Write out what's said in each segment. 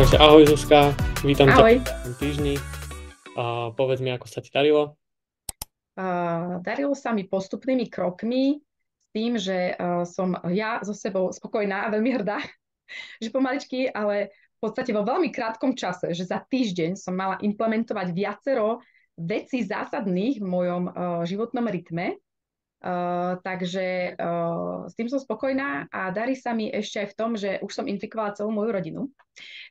Takže ahoj Zuzka, vítam ťa Ahoj. v týždni. Povedz mi, ako sa ti darilo. Darilo sa mi postupnými krokmi s tým, že som ja so sebou spokojná a veľmi hrdá, že pomaličky, ale v podstate vo veľmi krátkom čase, že za týždeň som mala implementovať viacero vecí zásadných v mojom životnom rytme. Takže s tým som spokojná a darí sa mi ešte aj v tom, že už som infikovala celú moju rodinu.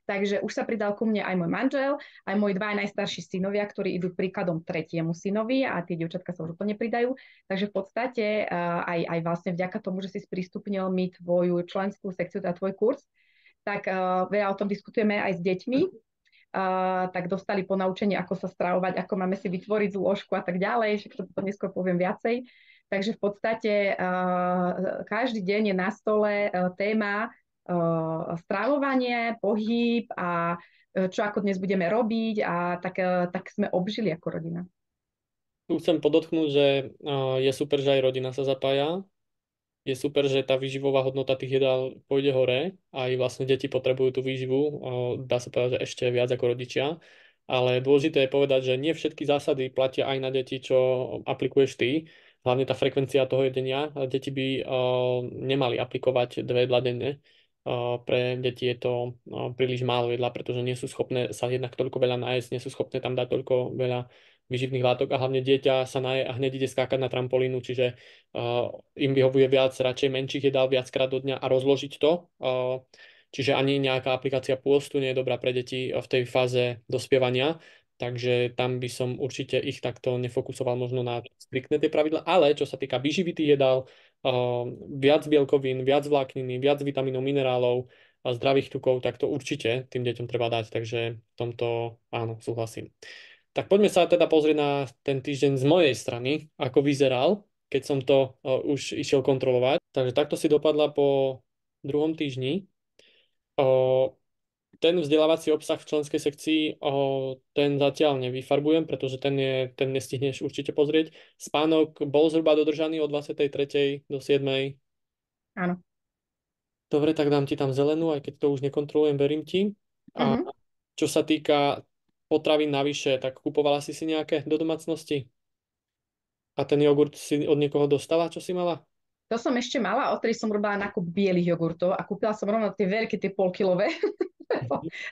Takže už sa pridal ku mne aj môj manžel, aj moji dva najstarší synovia, ktorí idú príkladom tretiemu synovi a tie dievčatka sa už úplne pridajú. Takže v podstate aj vlastne vďaka tomu, že si sprístupnil mi tvoju členskú sekciu, teda tvoj kurz, tak veľa o tom diskutujeme aj s deťmi. Tak dostali ponaučenie, ako sa stravovať, ako máme si vytvoriť zložku a tak ďalej, však to neskôr poviem viacej. Takže v podstate každý deň je na stole téma stravovanie, pohyb a čo ako dnes budeme robiť a tak sme obžili ako rodina. Tu chcem podotknúť, že je super, že aj rodina sa zapája. Je super, že tá výživová hodnota tých jedál pôjde hore. Aj vlastne deti potrebujú tú výživu. Dá sa povedať, že ešte viac ako rodičia. Ale dôležité je povedať, že nie všetky zásady platia aj na deti, čo aplikuješ ty. Hlavne tá frekvencia toho jedenia. Deti by nemali aplikovať 2 jedlá denne. Pre deti je to príliš málo jedla, pretože nie sú schopné sa jednak toľko veľa nájsť, nie sú schopné tam dať toľko veľa výživných látok a hlavne dieťa sa naje a hneď ide skákať na trampolínu, čiže im vyhovuje viac radšej menších jedál viackrát do dňa a rozložiť to. Čiže ani nejaká aplikácia pôstu nie je dobrá pre deti v tej fáze dospievania. Takže tam by som určite ich takto nefokusoval možno na striktné tie pravidla, ale čo sa týka výživy tých jedál, viac bielkovín, viac vlákniny, viac vitamínov, minerálov a zdravých tukov, tak to určite tým deťom treba dať. Takže v tomto áno, súhlasím. Tak poďme sa teda pozrieť na ten týždeň z mojej strany, ako vyzeral, keď som to už išiel kontrolovať. Takže takto si dopadla po druhom týždni. O, ten vzdelávací obsah v členskej sekcii, ten zatiaľ nevyfarbujem, pretože ten nestihneš určite pozrieť. Spánok bol zhruba dodržaný od 23. do 7. Áno. Dobre, tak dám ti tam zelenú, aj keď to už nekontrolujem, verím ti. A Mhm. čo sa týka potravín navyše, tak kupovala si nejaké do domácnosti? A ten jogurt si od niekoho dostala, čo si mala? To som ešte mala, odtedy som robila nákup bielých jogurtov a kúpila som rovno tie veľké, tie polkilové.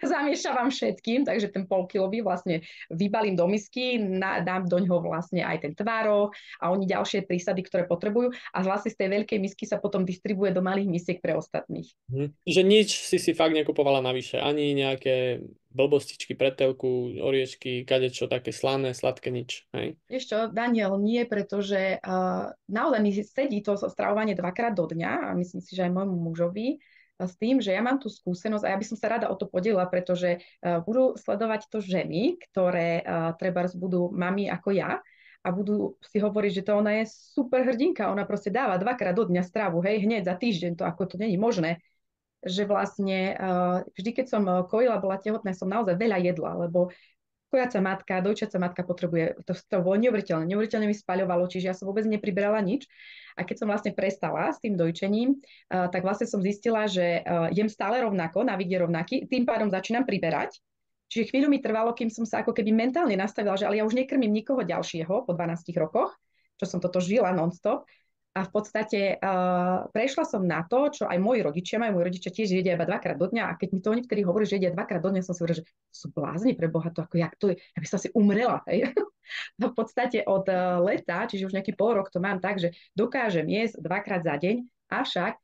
Zamiešavam všetkým, takže ten polkilový vlastne vybalím do misky, dám do ňoho vlastne aj ten tvároh a oni ďalšie prísady, ktoré potrebujú a vlastne z tej veľkej misky sa potom distribuje do malých misiek pre ostatných. Že nič si fakt nekupovala navyše, ani nejaké blbostičky, pretelku, oriešky, kadečo také slané, sladké, nič, hej? Vieš čo, Daniel, nie, pretože naozaj mi sedí to stravovanie dvakrát do dňa a myslím si, že aj môjmu mužovi s tým, že ja mám tú skúsenosť a ja by som sa rada o to podelila, pretože budú sledovať to ženy, ktoré trebárs budú mami ako ja a budú si hovoriť, že to ona je super hrdinka, ona proste dáva dvakrát do dňa stravu, hej, hneď za týždeň, to ako to není možné, že vlastne vždy, keď som kojila, bola tehotná, som naozaj veľa jedla, lebo kojaca matka, dojčacia matka potrebuje, to bolo neuveriteľné, neuveriteľne mi spaľovalo, čiže ja som vôbec nepriberala nič. A keď som vlastne prestala s tým dojčením, tak vlastne som zistila, že jem stále rovnako, návyk je rovnaký, tým pádom začínam priberať. Čiže chvíľu mi trvalo, kým som sa ako keby mentálne nastavila, že ale ja už nekrmím nikoho ďalšieho po 12 rokoch, čo som toto žila non-stop. A v podstate prešla som na to, čo aj moji rodičia majú. Moji rodičia tiež jedia iba dvakrát do dňa. A keď mi to oni vtedy hovorí, že jedia dvakrát do dňa, som si hovorila, že sú blázni pre Boha, to ako jak to je, ja by som si umrela. Hej. A v podstate od leta, čiže už nejaký pol rok to mám tak, že dokážem jesť dvakrát za deň, avšak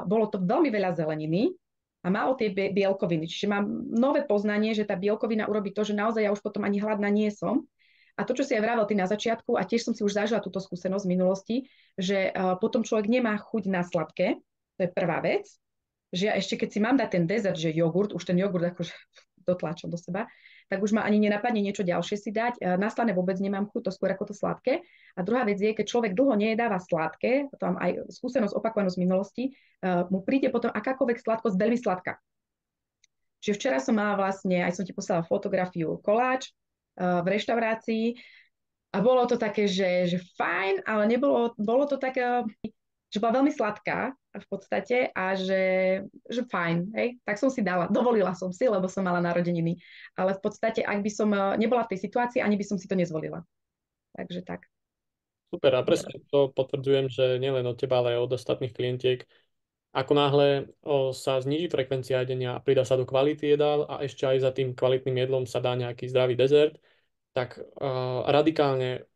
bolo to veľmi veľa zeleniny a málo tie bielkoviny. Čiže mám nové poznanie, že tá bielkovina urobí to, že naozaj ja už potom ani hladná nie som. A to, čo si aj vravel ty na začiatku, a tiež som si už zažila túto skúsenosť v minulosti, že potom človek nemá chuť na sladké, to je prvá vec, že ja ešte keď si mám dať ten dezert, že jogurt, už ten jogurt akože dotláčam do seba, tak už ma ani nenapadne niečo ďalšie si dať. Na slané vôbec nemám chuť, to skôr ako to sladké. A druhá vec je, keď človek dlho nejedáva sladké, to mám aj skúsenosť opakovanú z minulosti, mu príde potom akákoľvek sladkosť veľmi sladká. Čiže včera som mala vlastne, aj som ti poslala fotografiu koláč v reštaurácii a bolo to také, že fajn, ale bolo to také, že bola veľmi sladká v podstate a že fajn, hej, tak som si dala, dovolila som si, lebo som mala narodeniny, ale v podstate, ak by som nebola v tej situácii, ani by som si to nezvolila. Takže tak. Super, a presne to potvrdzujem, že nielen od teba, ale aj od ostatných klientiek. Ako náhle sa zníži frekvencia jedenia a pridá sa do kvality jedál a ešte aj za tým kvalitným jedlom sa dá nejaký zdravý dezert, tak radikálne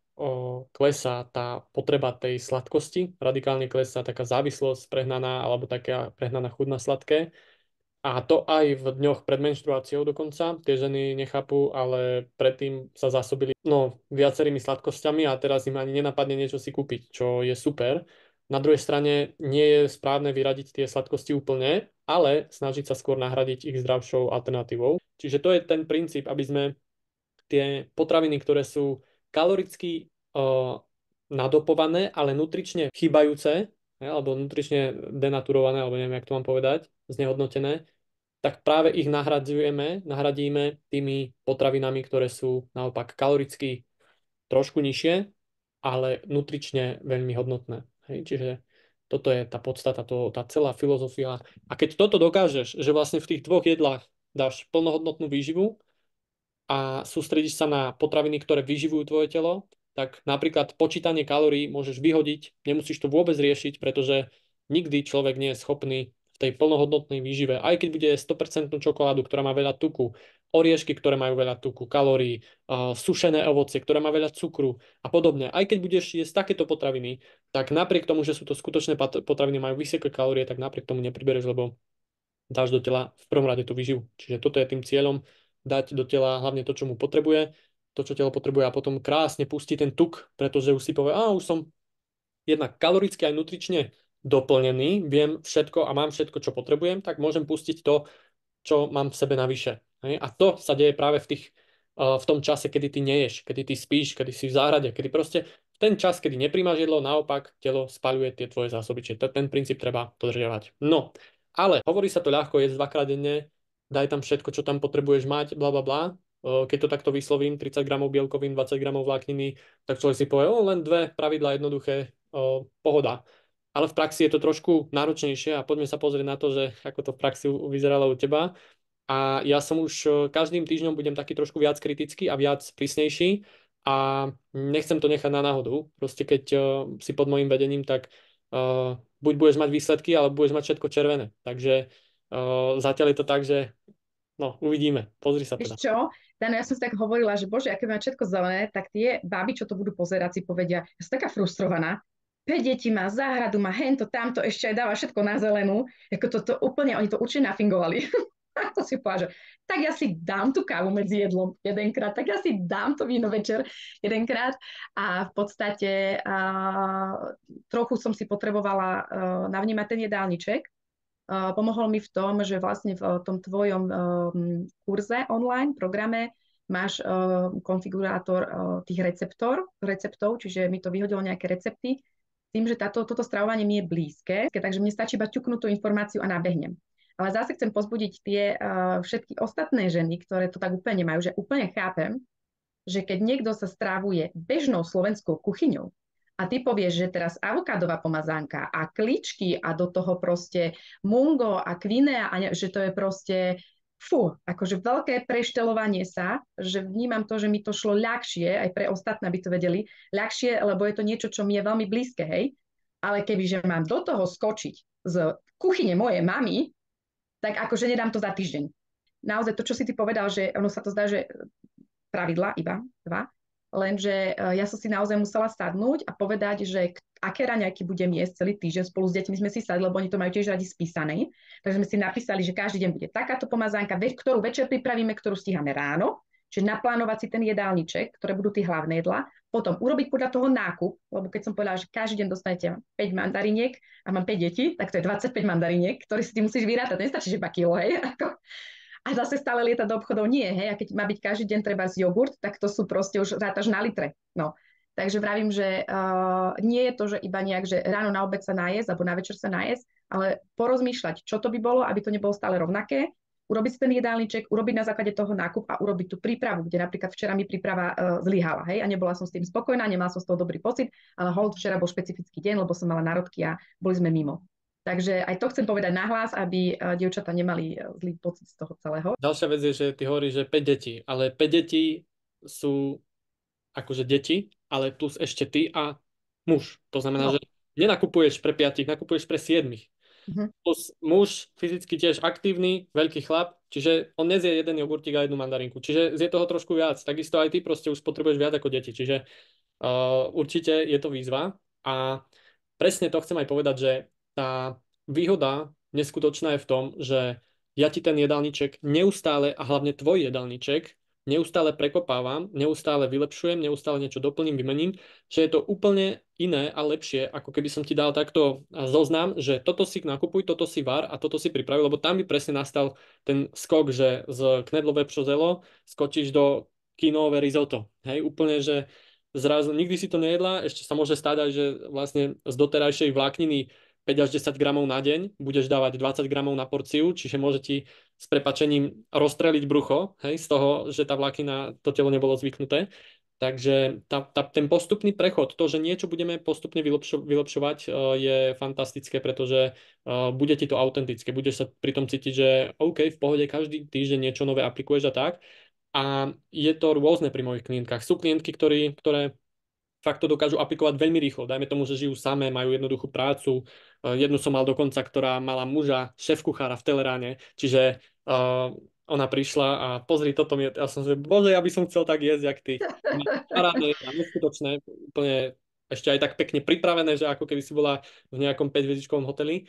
klesá tá potreba tej sladkosti, radikálne klesá taká závislosť prehnaná alebo taká prehnaná chuť na sladké. A to aj v dňoch pred menštruáciou dokonca. Tie ženy nechápu, ale predtým sa zásobili viacerými sladkosťami a teraz im ani nenapadne niečo si kúpiť, čo je super. Na druhej strane nie je správne vyradiť tie sladkosti úplne, ale snažiť sa skôr nahradiť ich zdravšou alternatívou. Čiže to je ten princíp, aby sme tie potraviny, ktoré sú kaloricky nadopované, ale nutrične chýbajúce, alebo nutrične denaturované, alebo neviem, jak to mám povedať, znehodnotené, tak práve ich nahradíme tými potravinami, ktoré sú naopak kaloricky trošku nižšie, ale nutrične veľmi hodnotné. Hej? Čiže toto je tá podstata, tá celá filozofia. A keď toto dokážeš, že vlastne v tých dvoch jedlách dáš plnohodnotnú výživu, a sústredíš sa na potraviny, ktoré vyživujú tvoje telo, tak napríklad počítanie kalórií môžeš vyhodiť, nemusíš to vôbec riešiť, pretože nikdy človek nie je schopný v tej plnohodnotnej výžive, aj keď bude 100% čokoládu, ktorá má veľa tuku, oriešky, ktoré majú veľa tuku, kalórií, sušené ovocie, ktoré má veľa cukru a podobne. Aj keď budeš jesť takéto potraviny, tak napriek tomu, že sú to skutočné potraviny, majú vysoké kalórie, tak napriek tomu nepribereš, lebo dáš do tela v prvom rade tú výživu. Čiže toto je tým cieľom, dať do tela hlavne to, čo mu potrebuje, to, čo telo potrebuje a potom krásne pustiť ten tuk, pretože už si povie, už som jednak kaloricky aj nutrične doplnený, viem všetko a mám všetko, čo potrebujem, tak môžem pustiť to, čo mám v sebe navyše. Hej? A to sa deje práve v tom čase, kedy ty neješ, kedy ty spíš, kedy si v záhrade, kedy proste v ten čas, kedy nepríjmaš jedlo, naopak telo spaľuje tie tvoje zásoby. Čiže ten princíp treba dodržiavať. No, ale hovorí sa to ľahko, jesť dvakrát denne, daj tam všetko, čo tam potrebuješ mať, bla bla bla. Keď to takto vyslovím, 30 gramov bielkovín, 20 gramov vlákniny, tak človek si povie, len dve pravidlá jednoduché, pohoda. Ale v praxi je to trošku náročnejšie a poďme sa pozrieť na to, že ako to v praxi vyzeralo u teba. A ja som už každým týždňom budem taký trošku viac kritický a viac prísnejší a nechcem to nechať na náhodu. Proste keď si pod môjim vedením, tak buď budeš mať výsledky, alebo budeš mať všetko červené. Takže zatiaľ je to tak, že no, uvidíme. Pozri sa teda. Vieš čo? Dano, ja som si tak hovorila, že bože, aké má všetko zelené, tak tie baby, čo to budú pozerať, si povedia, ja som taká frustrovaná. 5 detí má, záhradu má, hento, tamto, ešte aj dáva všetko na zelenú. Ako toto úplne, oni to určite nafingovali. A to si povedal, že tak ja si dám tú kávu medzi jedlom jedenkrát, tak ja si dám to víno večer jedenkrát a v podstate trochu som si potrebovala navnímať ten jedálniček. Pomohol mi v tom, že vlastne v tom tvojom kurze online, programe, máš konfigurátor tých receptov, čiže mi to vyhodilo nejaké recepty, tým, že toto stravovanie mi je blízke, takže mne stačí iba ťuknúť tú informáciu a nabehnem. Ale zase chcem pozbudiť tie všetky ostatné ženy, ktoré to tak úplne nemajú, že úplne chápem, že keď niekto sa strávuje bežnou slovenskou kuchyňou, a ty povieš, že teraz avokádová pomazánka a kličky a do toho proste mungo a kvinea, a že to je proste akože veľké preštelovanie sa, že vnímam to, že mi to šlo ľahšie, aj pre ostatné by to vedeli, ľahšie, lebo je to niečo, čo mi je veľmi blízke, hej. Ale kebyže mám do toho skočiť z kuchyne mojej mamy, tak akože nedám to za týždeň. Naozaj to, čo si ty povedal, že ono sa to zdá, že pravidla iba dva, lenže ja som si naozaj musela sadnúť a povedať, že aké raňajky budem jesť celý týždeň. Spolu s deťmi sme si sadli, lebo oni to majú tiež radi spísané. Takže sme si napísali, že každý deň bude takáto pomazánka, ktorú večer pripravíme, ktorú stíhame ráno. Čiže naplánovať si ten jedálniček, ktoré budú tie hlavné jedlá. Potom urobiť podľa toho nákup, lebo keď som povedala, že každý deň dostanete 5 mandariniek a mám 5 detí, tak to je 25 mandariniek, ktoré si ty musíš vyrátať. Nestačí, že iba kilo, hej. A zase stále lietať do obchodov nie, hej, a keď má byť každý deň treba z jogurt, tak to sú proste už rátaž na litre, no. Takže vravím, že nie je to, že iba nejak, že ráno na obed sa najesť, alebo na večer sa najesť, ale porozmýšľať, čo to by bolo, aby to nebolo stále rovnaké, urobiť si ten jedálniček, urobiť na základe toho nákup a urobiť tú prípravu, kde napríklad včera mi príprava zlyhala, hej, a nebola som s tým spokojná, nemala som z toho dobrý pocit, ale hold, včera bol špecifický deň, lebo som mala národky a boli sme mimo. Takže aj to chcem povedať nahlas, aby dievčatá nemali zlý pocit z toho celého. Ďalšia vec je, že ty hovoríš, že 5 detí, ale 5 detí sú akože deti, ale plus ešte ty a muž. To znamená, že No. nenakupuješ pre 5, nakupuješ pre 7. Mhm. Plus muž, fyzicky tiež aktívny, veľký chlap, čiže on nezie jeden jogurtík a jednu mandarinku. Čiže zje toho trošku viac. Takisto aj ty proste už potrebuješ viac ako deti. Čiže určite je to výzva. A presne to chcem aj povedať, že tá výhoda neskutočná je v tom, že ja ti ten jedálniček neustále, a hlavne tvoj jedálniček, neustále prekopávam, neustále vylepšujem, neustále niečo doplním, vymením, že je to úplne iné a lepšie, ako keby som ti dal takto zoznam, že toto si nakupuj, toto si var a toto si pripravi, lebo tam by presne nastal ten skok, že z knedlové pšozelo skočíš do kinové risotto. Hej, úplne, že zrazu nikdy si to nejedla, ešte sa môže stať aj, že vlastne z doterajšej vlákniny 5 až 10 gramov na deň budeš dávať 20 gramov na porciu, čiže môže ti s prepačením rozstreliť brucho, hej, z toho, že tá vláknina, to telo nebolo zvyknuté. Takže ten postupný prechod, to, že niečo budeme postupne vylepšovať, je fantastické, pretože bude ti to autentické. Budeš sa pri tom cítiť, že OK, v pohode, každý týždeň niečo nové aplikuješ a tak. A je to rôzne pri mojich klientkách. Sú klientky, ktoré fakt to dokážu aplikovať veľmi rýchlo. Dajme tomu, že žijú samé, majú jednoduchú prácu. Jednu som mal dokonca, ktorá mala muža, šéf-kuchára v Teleráne, čiže ona prišla a pozri, toto mi, ja som že, bože, ja by som chcel tak jesť, jak ty. Parádne, a neskutočné, úplne ešte aj tak pekne pripravené, že ako keby si bola v nejakom 5-hviezdičkovom hoteli.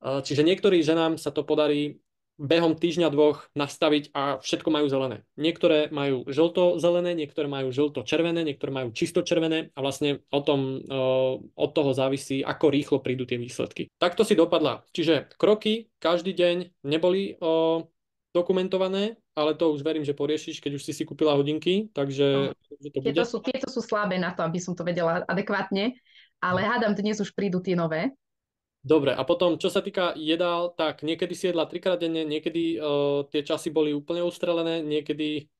Čiže niektorým ženám sa to podarí behom týždňa, dvoch nastaviť a všetko majú zelené. Niektoré majú žlto-zelené, niektoré majú žlto-červené, niektoré majú čisto červené a vlastne od toho závisí, ako rýchlo prídu tie výsledky. Takto si dopadla. Čiže kroky každý deň neboli dokumentované, ale to už verím, že poriešiš, keď už si kúpila hodinky, takže No. že to bude. Tieto sú slabé na to, aby som to vedela adekvátne, ale hádam, dnes už prídu tie nové. Dobre, a potom, čo sa týka jedál, tak niekedy si jedla trikrát denne, niekedy tie časy boli úplne ustrelené, niekedy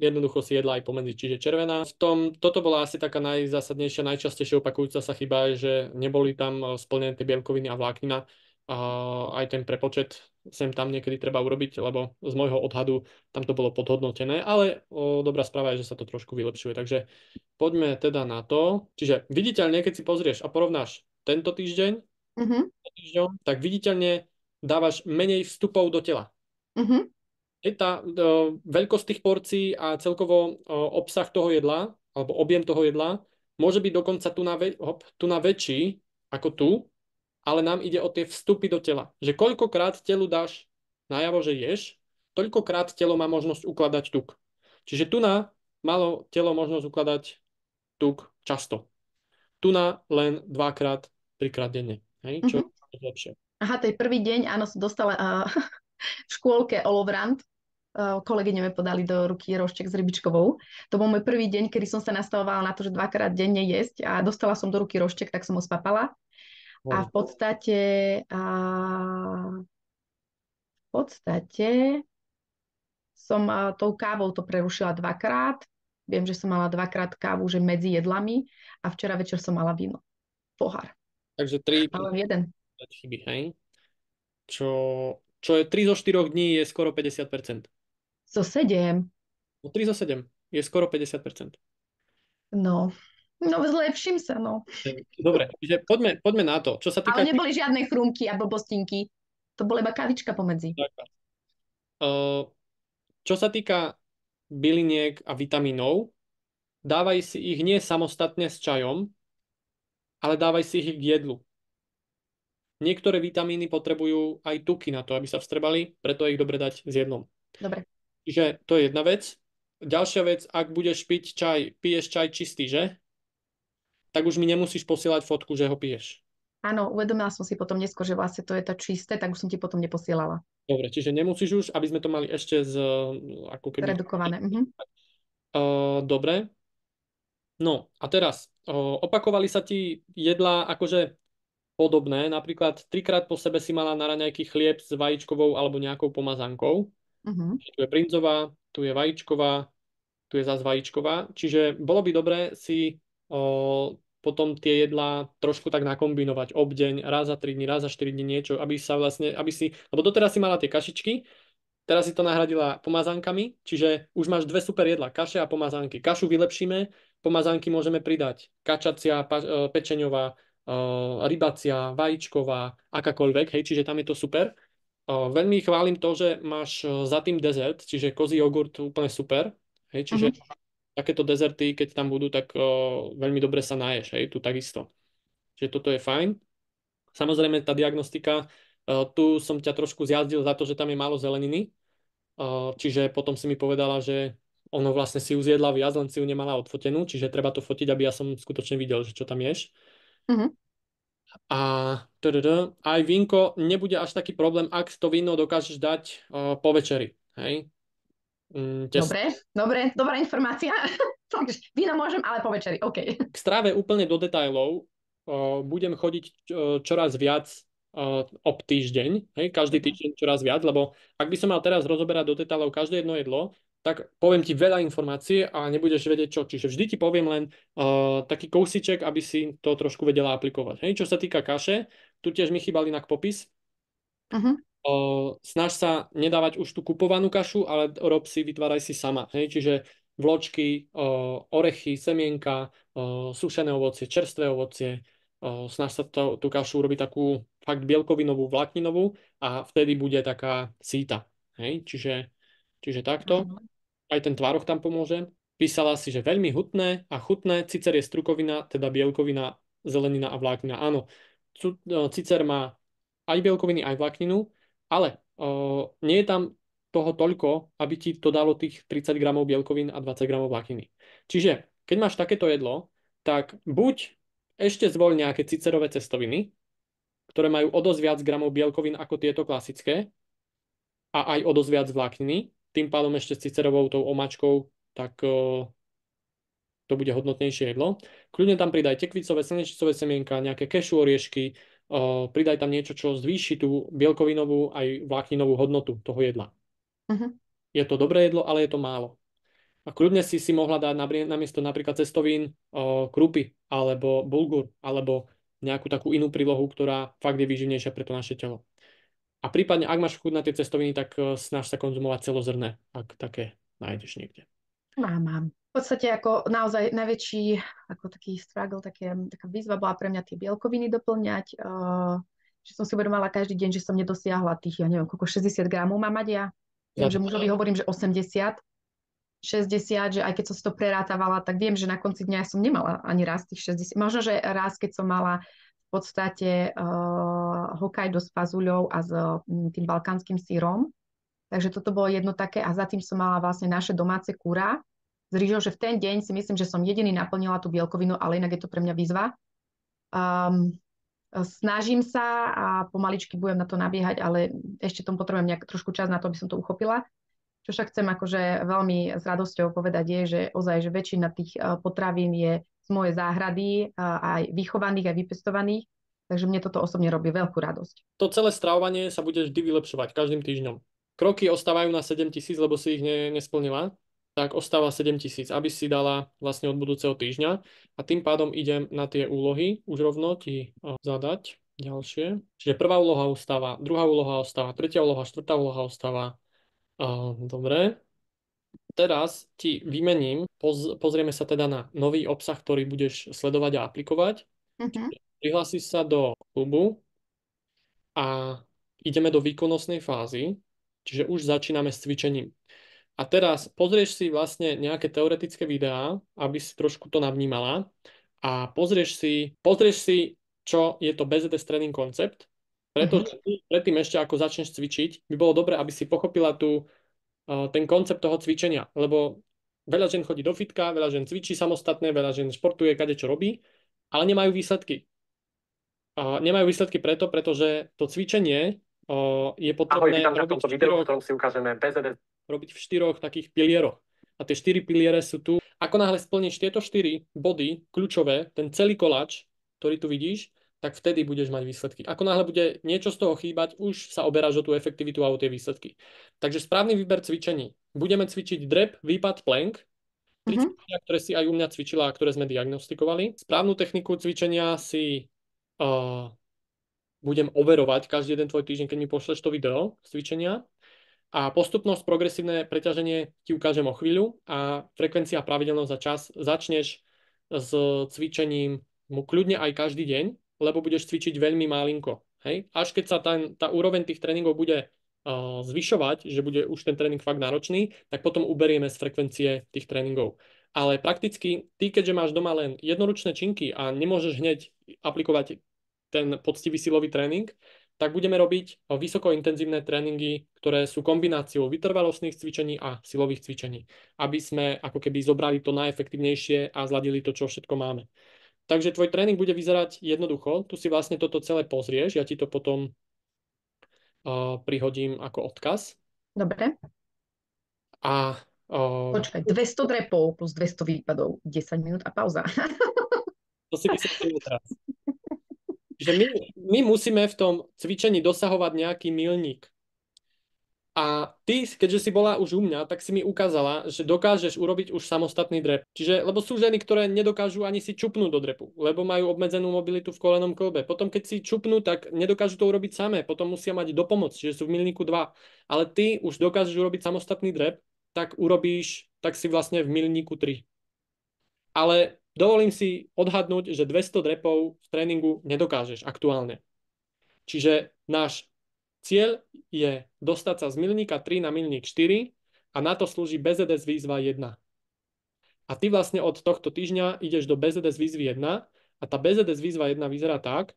jednoducho si jedla aj pomedzi, čiže červená. Toto bola asi taká najzásadnejšia, najčastejšie opakujúca sa chyba, že neboli tam splnené tie bielkoviny a vláknina. A aj ten prepočet sem tam niekedy treba urobiť, lebo z môjho odhadu tam to bolo podhodnotené, ale dobrá správa je, že sa to trošku vylepšuje. Takže poďme teda na to. Čiže viditeľne, keď si pozrieš a porovnáš tento týždeň Mhm, s týždňom, tak viditeľne dávaš menej vstupov do tela. mhm, Je tá veľkosť tých porcií a celkovo obsah toho jedla, alebo objem toho jedla, môže byť dokonca tu na väčší ako tu, ale nám ide o tie vstupy do tela. Že koľkokrát telu dáš najavo, že ješ, toľkokrát telo má možnosť ukladať tuk. Čiže tu na malo telo možnosť ukladať tuk často. Tu na len dvakrát, trikrát denne. Hej? Čo mhm. je lepšie. Aha, to je prvý deň, áno, som dostala v škôlke olovrant. Kolegyne mi podali do ruky roštek s rybičkovou. To bol môj prvý deň, kedy som sa nastavovala na to, že dvakrát denne jesť a dostala som do ruky roštek, tak som ho spapala. A Hej. v podstate som tou kávou to prerušila dvakrát. Viem, že som mala dvakrát kávu, že medzi jedlami a včera večer som mala víno. Pohár. Takže 3 Ale jeden. chyby, hej? Čo, čo je 3 zo 4 dní je skoro 50%. So 7. No 3 zo 7 je skoro 50%. No. No, zlepším sa, no. Dobre, čiže poďme na to. Čo sa Ale týka... neboli žiadne chrumky a blbostinky. To bola iba kavička pomedzi. Uh, čo sa týka byliniek a vitamínov, dávaj si ich nie samostatne s čajom, ale dávaj si ich k jedlu. Niektoré vitamíny potrebujú aj tuky na to, aby sa vstrebali, preto je ich dobre dať s jedlom. Dobre. Čiže to je jedna vec. Ďalšia vec, ak budeš piť čaj, piješ čaj čistý, že? Tak už mi nemusíš posielať fotku, že ho piješ. Áno, uvedomila som si potom neskôr, že vlastne to je to čisté, tak už som ti potom neposielala. Dobre, čiže nemusíš už, aby sme to mali ešte z, ako keby... Redukované. Mhm. Dobre. No a teraz, opakovali sa ti jedlá akože podobné, napríklad trikrát po sebe si mala na raňajky chlieb s vajíčkovou alebo nejakou pomazankou. Mhm. Tu je brinzová, tu je vajíčková, tu je zase vajíčková. Čiže bolo by dobré si potom tie jedlá trošku tak nakombinovať obdeň, raz za 3 dní, raz za 4 dní niečo, aby sa vlastne, aby si, lebo doteraz si mala tie kašičky, teraz si to nahradila pomazánkami, čiže už máš dve super jedlá, kaše a pomazánky. Kašu vylepšíme, pomazánky môžeme pridať. Kačacia, pečeňová, rybacia, vajíčková, akákoľvek, hej, čiže tam je to super. Veľmi chválim to, že máš za tým dezert, čiže kozí jogurt úplne super, hej, čiže Mhm. takéto dezerty, keď tam budú, tak veľmi dobre sa naješ, hej, tu takisto. Čiže toto je fajn. Samozrejme, tá diagnostika, tu som ťa trošku zjazdil za to, že tam je málo zeleniny, čiže potom si mi povedala, že ono vlastne si ju zjedla viac, len si ju nemala odfotenú, čiže treba to fotiť, aby ja som skutočne videl, že čo tam ješ. Mhm. A aj vínko nebude až taký problém, ak to víno dokážeš dať po večeri. Hej? Dobre, dobre, dobrá informácia. Takže víno môžem, ale po večeri, OK. K stráve úplne do detailov budem chodiť čoraz viac ob týždeň, hej? Každý týždeň čoraz viac, lebo ak by som mal teraz rozoberať do detailov každé jedno jedlo, tak poviem ti veľa informácií a nebudeš vedieť čo. Čiže vždy ti poviem len taký kousiček, aby si to trošku vedela aplikovať. Hej? Čo sa týka kaše, tu tiež mi chýbal inak popis. Mhm. Snaž sa nedávať už tú kupovanú kašu, ale rob si, vytváraj si sama. Hej? Čiže vločky, orechy, semienka, sušené ovocie, čerstvé ovocie. Snaž sa tú kašu urobiť takú fakt bielkovinovú, vlákninovú a vtedy bude taká síta. Hej? Čiže takto. Mhm. Aj ten tvároch tam pomôže. Písala si, že veľmi hutné a chutné. Cicer je strukovina, teda bielkovina, zelenina a vláknina. Áno, cicer má aj bielkoviny, aj vlákninu, ale nie je tam toho toľko, aby ti to dalo tých 30 gramov bielkovín a 20 gramov vlákniny. Čiže, keď máš takéto jedlo, tak buď ešte zvoľ nejaké cicerové cestoviny, ktoré majú o dosť viac gramov bielkovín ako tieto klasické a aj o dosť viac vlákniny, tým pádom ešte s cicerovou tou omáčkou, tak to bude hodnotnejšie jedlo. Kľudne tam pridaj tekvicové, slnečicové semienka, nejaké kešu oriešky, pridaj tam niečo, čo zvýši tú bielkovinovú aj vlákninovú hodnotu toho jedla. Mhm. Je to dobré jedlo, ale je to málo. A kľudne si mohla dať namiesto napríklad cestovín krupy, alebo bulgur, alebo nejakú takú inú prílohu, ktorá fakt je výživnejšia pre to naše telo. A prípadne, ak máš chuť na tie cestoviny, tak snaž sa konzumovať celozrné, ak také nájdeš niekde. Mám. V podstate ako naozaj najväčší ako taký struggle, taká výzva bola pre mňa tie bielkoviny doplňať, že som si uvedomala každý deň, že som nedosiahla tých, ja neviem, koľko 60 gramov mám mať ja. Viem, že mužovi hovorím, že 80, 60, že aj keď som si to prerátavala, tak viem, že na konci dňa som nemala ani raz tých 60. Možno, že raz, keď som mala v podstate Hokkaido s fazuľou a s tým balkánskym sírom. Takže toto bolo jedno také a za tým som mala vlastne naše domáce kura s rýžou, že v ten deň si myslím, že som jediný naplnila tú bielkovinu, ale inak je to pre mňa výzva. Um, Snažím sa a pomaličky budem na to nabiehať, ale ešte tomu potrebujem trošku čas na to, aby som to uchopila. Čo však chcem akože veľmi s radosťou povedať je, že ozaj, že väčšina tých potravín je z mojej záhrady, aj vychovaných, aj vypestovaných, takže mne toto osobne robí veľkú radosť. To celé stravovanie sa bude vždy vylepšovať každým týždňom. Kroky ostávajú na 7 000, lebo si ich nesplnila, tak ostáva 7 000, aby si dala vlastne od budúceho týždňa. A tým pádom idem na tie úlohy, už rovno ti zadať ďalšie. Čiže prvá úloha ostáva, druhá úloha ostáva, tretia úloha, štvrtá úloha ostáva. Dobre. Teraz ti vymením, pozrieme sa teda na nový obsah, ktorý budeš sledovať a aplikovať. Mhm. Prihlásiš sa do klubu a ideme do výkonnostnej fázy, čiže už začíname s cvičením. A teraz pozrieš si vlastne nejaké teoretické videá, aby si trošku to navnímala a pozrieš si, čo je to BZS Training Concept, Mhm. pretože predtým ešte ako začneš cvičiť, by bolo dobré, aby si pochopila ten koncept toho cvičenia, lebo veľa žien chodí do fitka, veľa žien cvičí samostatné, veľa žien športuje, kadečo robí, ale nemajú výsledky. Nemajú výsledky pretože to cvičenie je potrebné robiť v štyroch, si ukážeme BZS. robiť v štyroch takých pilieroch. A tie štyri piliere sú tu. Ako náhle splníš tieto štyri body, kľúčové, ten celý koláč, ktorý tu vidíš, tak vtedy budeš mať výsledky. Ako náhle bude niečo z toho chýbať, už sa oberáš o tú efektivitu a o tie výsledky. Takže správny výber cvičení. Budeme cvičiť drep, výpad, plank. Tri Mhm. cvičenia, ktoré si aj u mňa cvičila a ktoré sme diagnostikovali. Správnu techniku cvičenia si uh, budem overovať každý jeden tvoj týždeň, keď mi pošleš to video z cvičenia. A postupnosť, progresívne preťaženie ti ukážem o chvíľu a frekvencia, pravidelnosť za čas. Začneš s cvičením kľudne aj každý deň, lebo budeš cvičiť veľmi malinko. Hej? Až keď sa tá úroveň tých tréningov bude zvyšovať, že bude už ten tréning fakt náročný, tak potom uberieme z frekvencie tých tréningov. Ale prakticky ty, keďže máš doma len jednoručné činky a nemôžeš hneď aplikovať ten poctivý silový tréning, tak budeme robiť vysokointenzívne tréningy, ktoré sú kombináciou vytrvalostných cvičení a silových cvičení, aby sme ako keby zobrali to najefektívnejšie a zladili to, čo všetko máme. Takže tvoj tréning bude vyzerať jednoducho. Tu si vlastne toto celé pozrieš, ja ti to potom prihodím ako odkaz. Dobre. A Počkaj, 200 drepov plus 200 výpadov, 10 minút a pauza. to si vysvetlím teraz. Že my musíme v tom cvičení dosahovať nejaký milník. A ty, keďže si bola už u mňa, tak si mi ukázala, že dokážeš urobiť už samostatný drep. Čiže, lebo sú ženy, ktoré nedokážu ani si čupnúť do drepu, lebo majú obmedzenú mobilitu v kolenom klbe. Potom, keď si čupnú, tak nedokážu to urobiť samé. Potom musia mať dopomoc, čiže sú v milníku 2. Ale ty už dokážeš urobiť samostatný drep, tak si vlastne v milníku 3. Ale dovolím si odhadnúť, že 200 drepov v tréningu nedokážeš aktuálne. Čiže náš cieľ je dostať sa z milníka 3 na milník 4 a na to slúži BZS výzva 1. A ty vlastne od tohto týždňa ideš do BZS výzvy 1 a tá BZS výzva 1 vyzerá tak,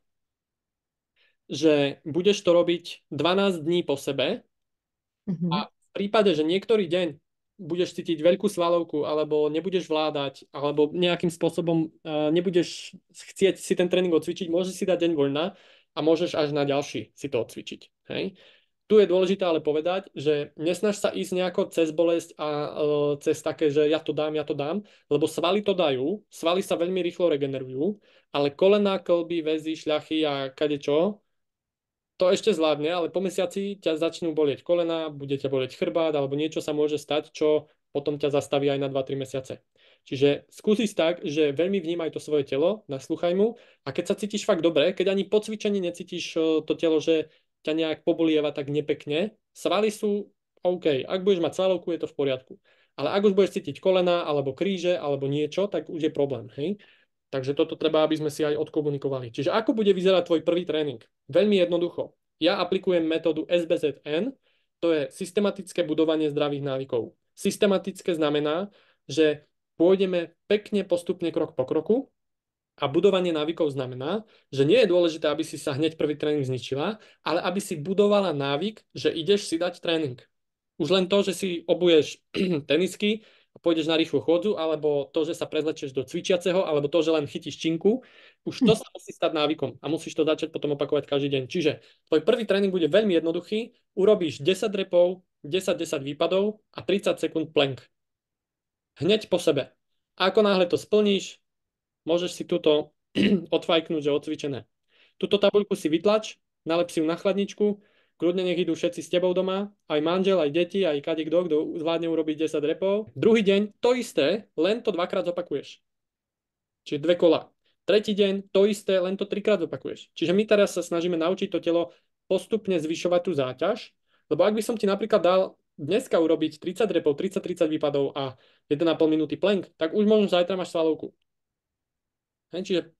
že budeš to robiť 12 dní po sebe Mhm. a v prípade, že niektorý deň budeš cítiť veľkú svalovku alebo nebudeš vládať alebo nejakým spôsobom nebudeš chcieť si ten tréning odcvičiť, môžeš si dať deň voľna a môžeš až na ďalší si to odcvičiť. Hej? Tu je dôležité ale povedať, že nesnaž sa ísť nejako cez bolesť a cez také, že ja to dám, lebo svaly to dajú, svaly sa veľmi rýchlo regenerujú, ale kolená, klby, väzy, šľachy a kadečo, to ešte zvládne, ale po mesiaci ťa začnú bolieť kolena, bude ťa bolieť chrbát alebo niečo sa môže stať, čo potom ťa zastaví aj na 2-3 mesiace. Čiže skúsi tak, že veľmi vnímaj to svoje telo, naslúchaj mu a keď sa cítiš fakt dobre, keď ani po cvičení necítiš to telo, že ťa nejak pobolieva tak nepekne, svaly sú OK. Ak budeš mať svalovku, je to v poriadku. Ale ak už budeš cítiť kolena alebo kríže alebo niečo, tak už je problém. Hej? Takže toto treba, aby sme si aj odkomunikovali. Čiže ako bude vyzerať tvoj prvý tréning? Veľmi jednoducho. Ja aplikujem metódu SBZN, to je systematické budovanie zdravých návykov. Systematické znamená, že pôjdeme pekne postupne krok po kroku a budovanie návykov znamená, že nie je dôležité, aby si sa hneď prvý tréning zničila, ale aby si budovala návyk, že ideš si dať tréning. Už len to, že si obuješ tenisky a pôjdeš na rýchlu chôdzu, alebo to, že sa prezlečieš do cvičiaceho, alebo to, že len chytíš činku, už to sa musí stať návykom a musíš to začať potom opakovať každý deň. Čiže tvoj prvý tréning bude veľmi jednoduchý, urobíš 10 repov, 10-10 výpadov a 30 sekúnd plank. Hneď po sebe. A ako náhle to splníš, môžeš si túto odfajknúť, že odcvičené. Túto tabuľku si vytlač, nalep si ju na chladničku, kľudne nech idú všetci s tebou doma, aj manžel, aj deti, aj kadekto, kto zvládne urobiť 10 repov. Druhý deň to isté, len to dvakrát zopakuješ. Čiže 2 kola. Tretí deň to isté, len to 3-krát zopakuješ. Čiže my teraz sa snažíme naučiť to telo postupne zvyšovať tú záťaž, lebo ak by som ti napríklad dal dneska urobiť 30 repov, 30-30 výpadov a 1,5 minúty plank, tak už možno zajtra máš svalovku. Čiže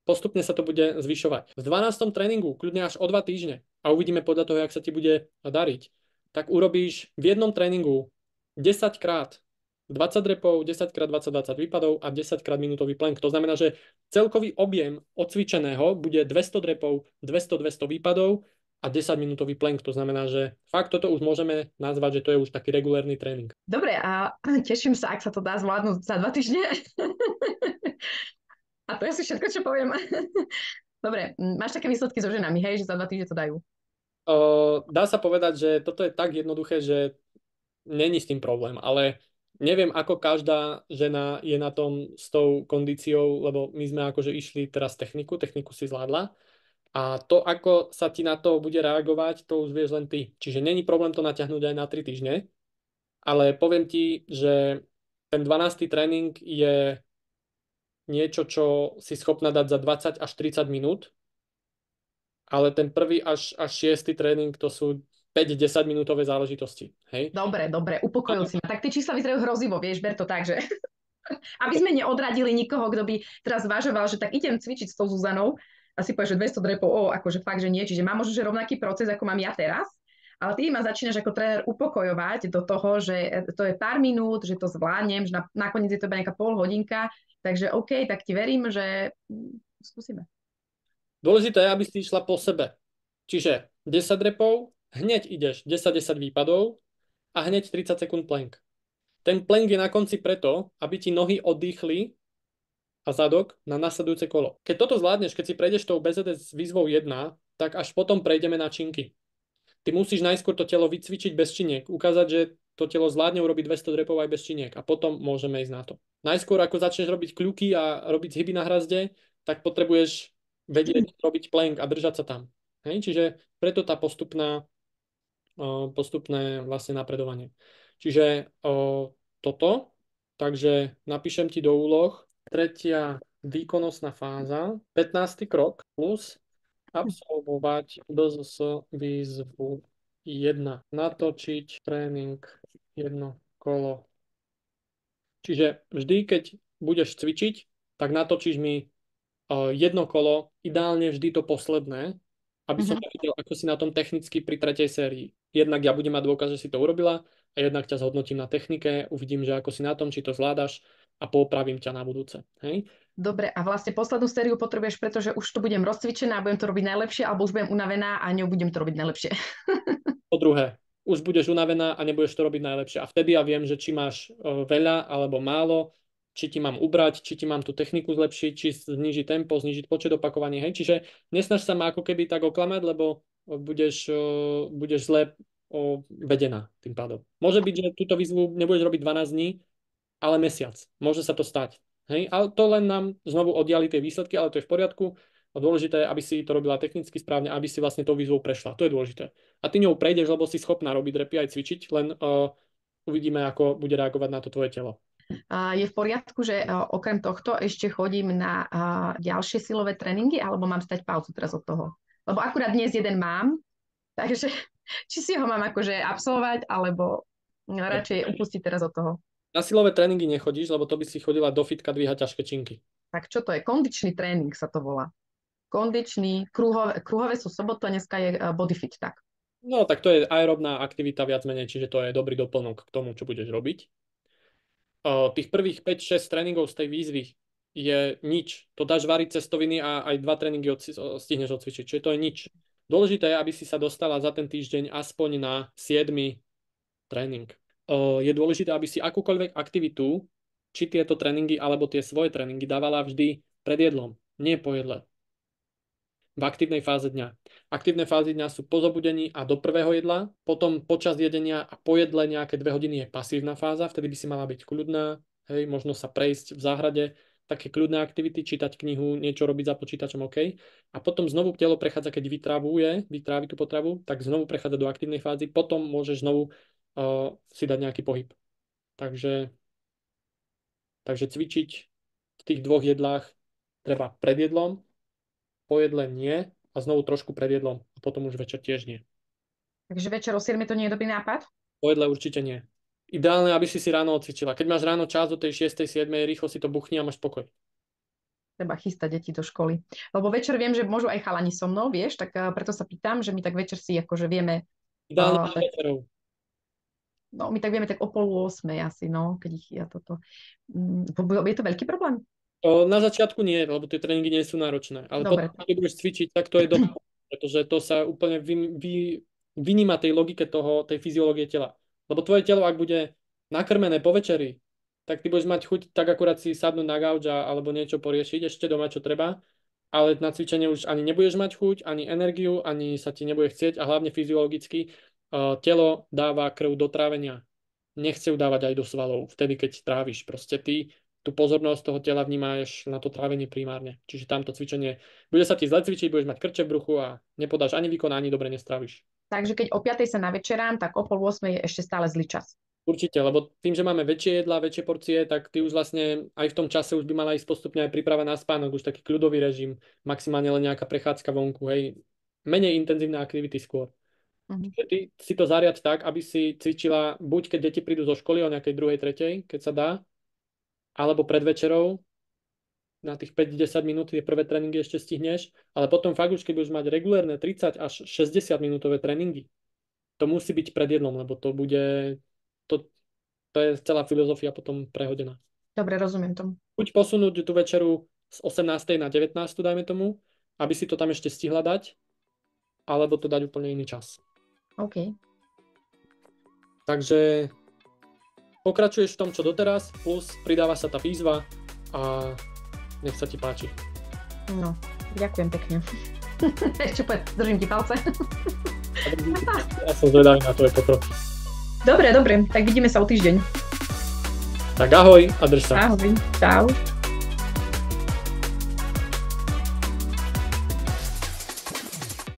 postupne sa to bude zvyšovať. V 12. tréningu, kľudne až o 2 týždne a uvidíme podľa toho, jak sa ti bude dariť, tak urobíš v jednom tréningu 10 krát 20 repov, 10 krát 20-20 výpadov a 10 krát minútový plank. To znamená, že celkový objem odcvičeného bude 200 repov, 200-200 výpadov a 10 minútový plank. To znamená, že fakt toto už môžeme nazvať, že to je už taký regulérny tréning. Dobre, a teším sa, ak sa to dá zvládnuť za 2 týždne. A to je asi všetko, čo poviem. Dobre, máš také výsledky so ženami, hej, že za 2 týždne to dajú? Dá sa povedať, že toto je tak jednoduché, že není s tým problém, ale neviem, ako každá žena je na tom s tou kondíciou, lebo my sme akože išli teraz techniku si zvládla a to, ako sa ti na to bude reagovať, to už vieš len ty. Čiže není problém to natiahnuť aj na 3 týždne, ale poviem ti, že Ten 12. tréning je niečo, čo si schopná dať za 20 až 30 minút, ale ten prvý až 6. tréning to sú 5-10 minútové záležitosti. Hej? Dobre, dobre, upokojil si ma. Tak tie čísla vyzerajú hrozivo, vieš, ber to tak, že aby sme neodradili nikoho, kto by teraz zvažoval, že tak idem cvičiť s tou Zuzanou a si povieš, že 200 drepov, akože fakt, že nie. Čiže mám možno, že rovnaký proces, ako mám ja teraz, ale ty ma začínaš ako tréner upokojovať do toho, že to je pár minút, že to zvládnem, že nakoniec je to iba nejaká pol hodinka, takže OK, tak ti verím, že skúsime. Dôležité je, aby si išla po sebe. Čiže 10 repov, hneď ideš 10-10 výpadov a hneď 30 sekúnd plank. Ten plank je na konci preto, aby ti nohy oddychli a zadok na nasledujúce kolo. Keď toto zvládneš, keď si prejdeš tou BZS s výzvou 1, tak až potom prejdeme na činky. Ty musíš najskôr to telo vycvičiť bez činiek, ukázať, že to telo zvládne urobiť 200 drepov aj bez činiek a potom môžeme ísť na to. Najskôr, ako začneš robiť kľuky a robiť zhyby na hrazde, tak potrebuješ vedieť robiť plank a držať sa tam. Hej? Čiže preto tá postupné vlastne napredovanie. Čiže toto, takže napíšem ti do úloh, tretia výkonnostná fáza, 15. krok plus absolvovať BZS výzvu 1. Natočiť tréning jedno kolo. Čiže vždy, keď budeš cvičiť, tak natočíš mi jedno kolo, ideálne vždy to posledné, aby som videl, ako si na tom technicky pri tretej sérii. Jednak ja budem mať dôkaz, že si to urobila a jednak ťa zhodnotím na technike, uvidím, že ako si na tom, či to zvládaš a popravím ťa na budúce. Hej? Dobre, a vlastne poslednú sériu potrebuješ, pretože už to budem rozcvičená a budem to robiť najlepšie, alebo už budem unavená a nebudem to robiť najlepšie. Po druhé, už budeš unavená a nebudeš to robiť najlepšie. A vtedy ja viem, že či máš veľa alebo málo, či ti mám ubrať, či ti mám tú techniku zlepšiť, či znižiť tempo, znižiť počet opakovaní. Hej? Čiže nesnaž sa ma ako keby tak oklamať, lebo budeš zle vedená tým pádom. Môže byť, že túto výzvu nebudeš robiť 12 dní, ale mesiac. Môže sa to stať. Hej? Ale to len nám znovu oddiali tie výsledky, ale to je v poriadku. A dôležité je, aby si to robila technicky správne, aby si vlastne tou výzvou prešla. To je dôležité. A ty ňou prejdeš, lebo si schopná robiť repy aj cvičiť, len uvidíme, ako bude reagovať na to tvoje telo. Je v poriadku, že okrem tohto ešte chodím na ďalšie silové tréningy, alebo mám stať pauzu teraz od toho? Lebo akurát dnes jeden mám, takže či si ho mám akože absolvovať, alebo radšej upustiť teraz od toho. Na silové tréningy nechodíš, lebo to by si chodila do fitka dvíhať ťažké činky. Tak čo to je? Kondičný tréning sa to volá. Kondičný, kruhové sú sobotu a dneska je bodyfit, tak. No, tak to je aerobná aktivita viac menej, čiže to je dobrý doplnok k tomu, čo budeš robiť. Tých prvých 5-6 tréningov z tej výzvy je nič. To dáš variť cestoviny a aj 2 tréningy stihneš odcvičiť. Čiže to je nič. Dôležité je, aby si sa dostala za ten týždeň aspoň na 7. tréning. Je dôležité, aby si akúkoľvek aktivitu, či tieto tréningy alebo tie svoje tréningy dávala vždy pred jedlom, nie po jedle. V aktívnej fáze dňa. Aktívne fázy dňa sú po zobudení a do prvého jedla, potom počas jedenia a po jedle nejaké 2 hodiny je pasívna fáza, vtedy by si mala byť kľudná, hej, možno sa prejsť v záhrade, také kľudné aktivity, čítať knihu, niečo robiť za počítačom, OK. A potom znovu telo prechádza, keď vytrávi tú potravu, tak znovu prechádza do aktívnej fázy, potom môžeš znovu si dať nejaký pohyb. Takže cvičiť v tých 2 jedlách treba pred jedlom, po jedle nie a znovu trošku pred jedlom a potom už večer tiež nie. Takže večer o 7 to nie je dobrý nápad? Po jedle určite nie. Ideálne, aby si ráno odcvičila. Keď máš ráno čas do tej 6. 7. rýchlo si to buchni a máš pokoj. Treba chystať deti do školy. Lebo večer viem, že môžu aj chalani so mnou, vieš, tak preto sa pýtam, že my tak večer si akože vieme... Ideálne večerov. No, my tak vieme tak o 7:30 asi, no, keď ich ja toto... Je to veľký problém? Na začiatku nie, lebo tie tréningy nie sú náročné. Ale Dobre. potom, keď budeš cvičiť, tak to je dobré. Pretože to sa úplne vyníma tej logike tej fyziológie tela. Lebo tvoje telo, ak bude nakrmené po večeri, tak ty budeš mať chuť tak akurát si sadnúť na gauč alebo niečo poriešiť ešte doma, čo treba. Ale na cvičenie už ani nebudeš mať chuť, ani energiu, ani sa ti nebude chcieť a hlavne fyziologicky telo dáva krv do trávenia. Nechce ju dávať aj do svalov, vtedy keď tráviš. Proste ty tú pozornosť toho tela vnímáš na to trávenie primárne. Čiže tamto cvičenie, bude sa ti zle cvičiť, budeš mať krče v bruchu a nepodáš ani výkon, ani dobre nestráviš. Takže keď o 5:00 sa navečerám, tak o 7:30 je ešte stále zlý čas. Určite, lebo tým, že máme väčšie jedlá, väčšie porcie, tak ty už vlastne aj v tom čase už by mala ísť postupne aj príprava na spánok, už taký kľudový režim, maximálne len nejaká prechádzka vonku, hej, menej intenzívne aktivity skôr. Mhm. Čiže ty si to zariad tak, aby si cvičila buď keď deti prídu zo školy o nejakej druhej, tretej, keď sa dá, alebo pred večerou, na tých 5-10 minút tie prvé tréningy ešte stihneš, ale potom fakt už, keď budeš mať regulérne 30 až 60 minútové tréningy, to musí byť pred jedlom, lebo to, to je celá filozofia potom prehodená. Dobre, rozumiem tomu. Buď posunúť tú večeru z 18. na 19. dajme tomu, aby si to tam ešte stihla dať, alebo to dať úplne iný čas. OK. Takže pokračuješ v tom, čo doteraz, plus pridáva sa tá výzva a nech sa ti páči. No, ďakujem pekne. Ešte držím ti palce. Ja som zvedavý na tvoje pokrok. Dobre, tak vidíme sa o týždeň. Tak ahoj a drž sa. Ahoj, čau.